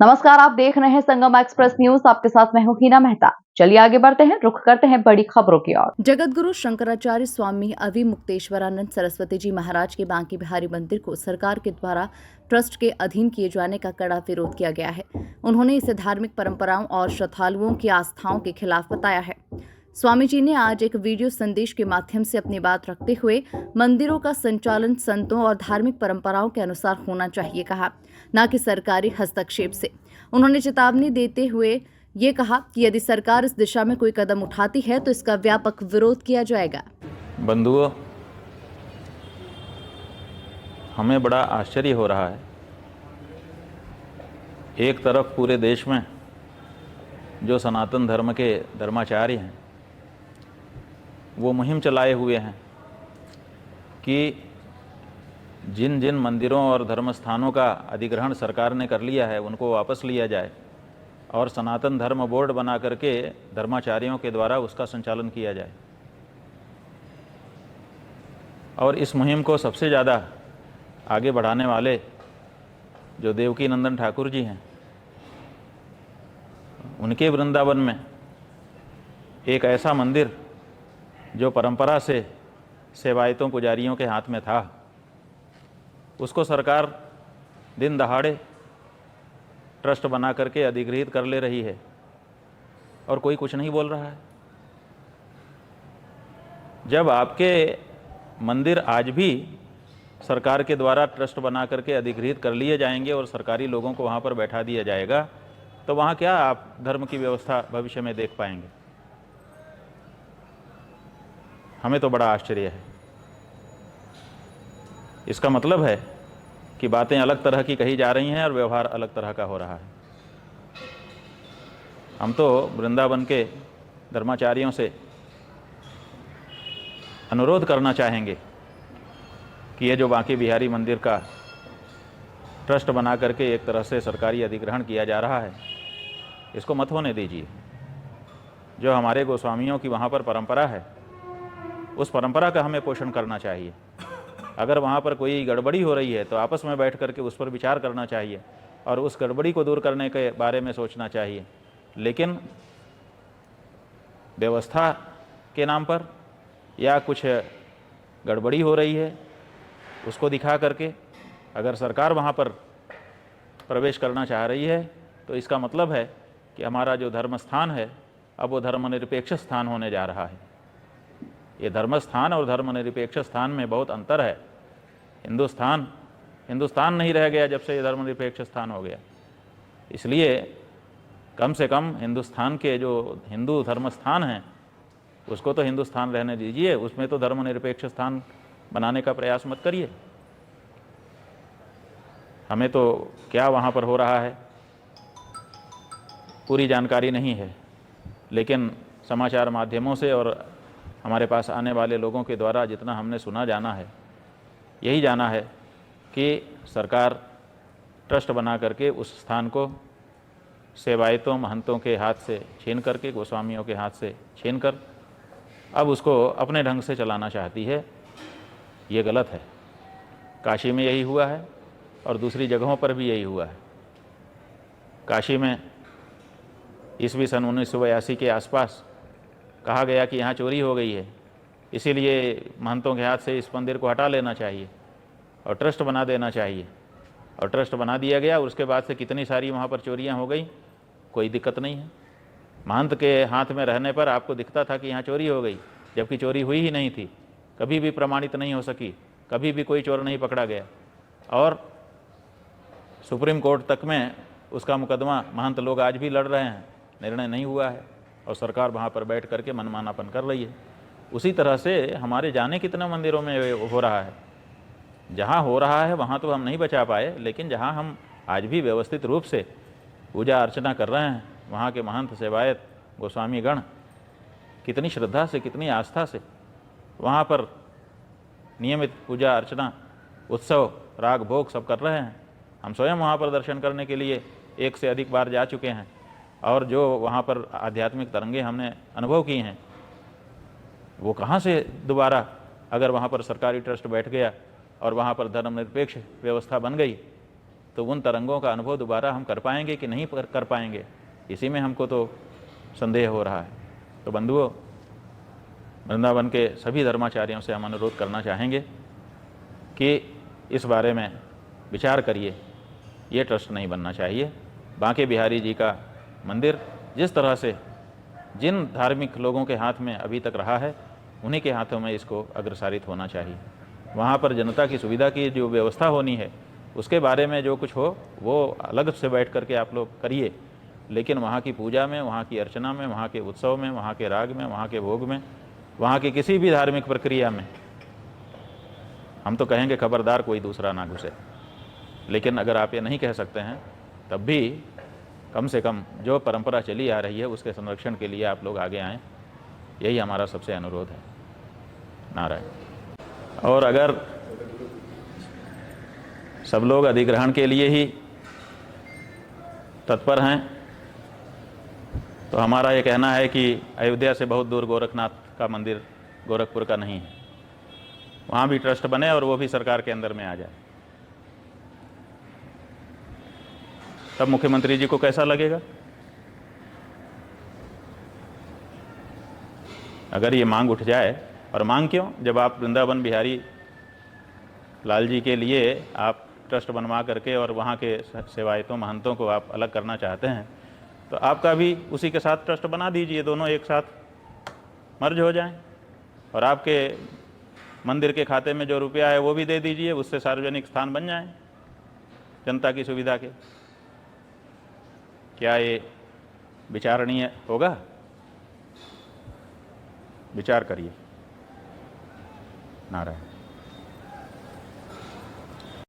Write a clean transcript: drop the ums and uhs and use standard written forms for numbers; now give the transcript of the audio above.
नमस्कार, आप देख रहे हैं संगम एक्सप्रेस न्यूज। आपके साथ मैं हूं हीना मेहता। चलिए आगे बढ़ते हैं, रुख करते हैं बड़ी खबरों की ओर। जगतगुरु शंकराचार्य स्वामी अविमुक्तेश्वरानंद सरस्वती जी महाराज के बांके बिहारी मंदिर को सरकार के द्वारा ट्रस्ट के अधीन किए जाने का कड़ा विरोध किया गया है। उन्होंने इसे धार्मिक परंपराओं और श्रद्धालुओं की आस्थाओं के खिलाफ बताया है। स्वामी जी ने आज एक वीडियो संदेश के माध्यम से अपनी बात रखते हुए मंदिरों का संचालन संतों और धार्मिक परंपराओं के अनुसार होना चाहिए कहा, न कि सरकारी हस्तक्षेप से। उन्होंने चेतावनी देते हुए ये कहा कि यदि सरकार इस दिशा में कोई कदम उठाती है तो इसका व्यापक विरोध किया जाएगा। बंधुओं, हमें बड़ा आश्चर्य हो रहा है। एक तरफ पूरे देश में जो सनातन धर्म के धर्माचार्य हैं वो मुहिम चलाए हुए हैं कि जिन जिन मंदिरों और धर्म स्थानों का अधिग्रहण सरकार ने कर लिया है उनको वापस लिया जाए और सनातन धर्म बोर्ड बना करके धर्माचार्यों के द्वारा उसका संचालन किया जाए। और इस मुहिम को सबसे ज़्यादा आगे बढ़ाने वाले जो देवकी नंदन ठाकुर जी हैं, उनके वृंदावन में एक ऐसा मंदिर जो परंपरा से सेवायतों पुजारियों के हाथ में था, उसको सरकार दिन दहाड़े ट्रस्ट बना करके अधिग्रहित कर ले रही है और कोई कुछ नहीं बोल रहा है। जब आपके मंदिर आज भी सरकार के द्वारा ट्रस्ट बना करके अधिग्रहित कर लिए जाएंगे और सरकारी लोगों को वहाँ पर बैठा दिया जाएगा, तो वहाँ क्या आप धर्म की व्यवस्था भविष्य में देख पाएंगे? हमें तो बड़ा आश्चर्य है। इसका मतलब है कि बातें अलग तरह की कही जा रही हैं और व्यवहार अलग तरह का हो रहा है। हम तो वृंदावन के धर्माचार्यों से अनुरोध करना चाहेंगे कि ये जो बांके बिहारी मंदिर का ट्रस्ट बना करके एक तरह से सरकारी अधिग्रहण किया जा रहा है, इसको मत होने दीजिए। जो हमारे गोस्वामियों की वहाँ पर परंपरा है, उस परंपरा का हमें पोषण करना चाहिए। अगर वहाँ पर कोई गड़बड़ी हो रही है तो आपस में बैठ करके उस पर विचार करना चाहिए और उस गड़बड़ी को दूर करने के बारे में सोचना चाहिए। लेकिन व्यवस्था के नाम पर या कुछ गड़बड़ी हो रही है उसको दिखा करके अगर सरकार वहाँ पर प्रवेश करना चाह रही है तो इसका मतलब है कि हमारा जो धर्म स्थान है अब वो धर्मनिरपेक्ष स्थान होने जा रहा है। ये धर्म स्थान और धर्मनिरपेक्ष स्थान में बहुत अंतर है। हिंदुस्तान नहीं रह गया जब से ये धर्मनिरपेक्ष स्थान हो गया। इसलिए कम से कम हिंदुस्तान के जो हिंदू धर्म स्थान हैं उसको तो हिंदुस्तान रहने दीजिए, उसमें तो धर्मनिरपेक्ष स्थान बनाने का प्रयास मत करिए। हमें तो क्या वहाँ पर हो रहा है पूरी जानकारी नहीं है, लेकिन समाचार माध्यमों से और हमारे पास आने वाले लोगों के द्वारा जितना हमने सुना जाना है, यही जाना है कि सरकार ट्रस्ट बना करके उस स्थान को सेवायतों महंतों के हाथ से छीन करके, गोस्वामियों के हाथ से छीन कर अब उसको अपने ढंग से चलाना चाहती है। ये गलत है। काशी में यही हुआ है और दूसरी जगहों पर भी यही हुआ है। काशी में ईस्वी सन 1982 के आसपास कहा गया कि यहाँ चोरी हो गई है, इसीलिए महंतों के हाथ से इस मंदिर को हटा लेना चाहिए और ट्रस्ट बना देना चाहिए। और ट्रस्ट बना दिया गया और उसके बाद से कितनी सारी वहाँ पर चोरियाँ हो गई, कोई दिक्कत नहीं है। महंत के हाथ में रहने पर आपको दिखता था कि यहाँ चोरी हो गई, जबकि चोरी हुई ही नहीं थी, कभी भी प्रमाणित नहीं हो सकी, कभी भी कोई चोर नहीं पकड़ा गया। और सुप्रीम कोर्ट तक में उसका मुकदमा महंत लोग आज भी लड़ रहे हैं, निर्णय नहीं हुआ है और सरकार वहाँ पर बैठ करके मनमानापन कर रही है। उसी तरह से हमारे जाने कितने मंदिरों में हो रहा है। जहाँ हो रहा है वहाँ तो हम नहीं बचा पाए, लेकिन जहाँ हम आज भी व्यवस्थित रूप से पूजा अर्चना कर रहे हैं, वहाँ के महंत सेवायत गोस्वामी गण कितनी श्रद्धा से, कितनी आस्था से वहाँ पर नियमित पूजा अर्चना, उत्सव, राग भोग सब कर रहे हैं। हम स्वयं वहाँ पर दर्शन करने के लिए एक से अधिक बार जा चुके हैं और जो वहाँ पर आध्यात्मिक तरंगे हमने अनुभव की हैं, वो कहाँ से दोबारा अगर वहाँ पर सरकारी ट्रस्ट बैठ गया और वहाँ पर धर्मनिरपेक्ष व्यवस्था बन गई तो उन तरंगों का अनुभव दोबारा हम कर पाएंगे कि नहीं कर पाएंगे, इसी में हमको तो संदेह हो रहा है। तो बंधुओं, वृंदावन के सभी धर्माचार्यों से हम अनुरोध करना चाहेंगे कि इस बारे में विचार करिए। ये ट्रस्ट नहीं बनना चाहिए। बांके बिहारी जी का मंदिर जिस तरह से जिन धार्मिक लोगों के हाथ में अभी तक रहा है, उन्हीं के हाथों में इसको अग्रसारित होना चाहिए। वहाँ पर जनता की सुविधा की जो व्यवस्था होनी है, उसके बारे में जो कुछ हो वो अलग से बैठ करके आप लोग करिए, लेकिन वहाँ की पूजा में, वहाँ की अर्चना में, वहाँ के उत्सव में, वहाँ के राग में, वहाँ के भोग में, वहाँ की किसी भी धार्मिक प्रक्रिया में हम तो कहेंगे खबरदार कोई दूसरा ना घुसे। लेकिन अगर आप ये नहीं कह सकते हैं, तब भी कम से कम जो परंपरा चली आ रही है उसके संरक्षण के लिए आप लोग आगे आएँ, यही हमारा सबसे अनुरोध है। नारायण। और अगर सब लोग अधिग्रहण के लिए ही तत्पर हैं, तो हमारा ये कहना है कि अयोध्या से बहुत दूर गोरखनाथ का मंदिर गोरखपुर का नहीं है, वहाँ भी ट्रस्ट बने और वो भी सरकार के अंदर में आ जाए। तब मुख्यमंत्री जी को कैसा लगेगा? अगर ये मांग उठ जाए, और मांग क्यों, जब आप वृंदावन बिहारी लाल जी के लिए आप ट्रस्ट बनवा करके और वहाँ के सेवायतों महंतों को आप अलग करना चाहते हैं, तो आपका भी उसी के साथ ट्रस्ट बना दीजिए, दोनों एक साथ मर्ज हो जाएं, और आपके मंदिर के खाते में जो रुपया है वो भी दे दीजिए, उससे सार्वजनिक स्थान बन जाएं जनता की सुविधा के। क्या ये विचारणीय होगा? विचार करिए। नारायण।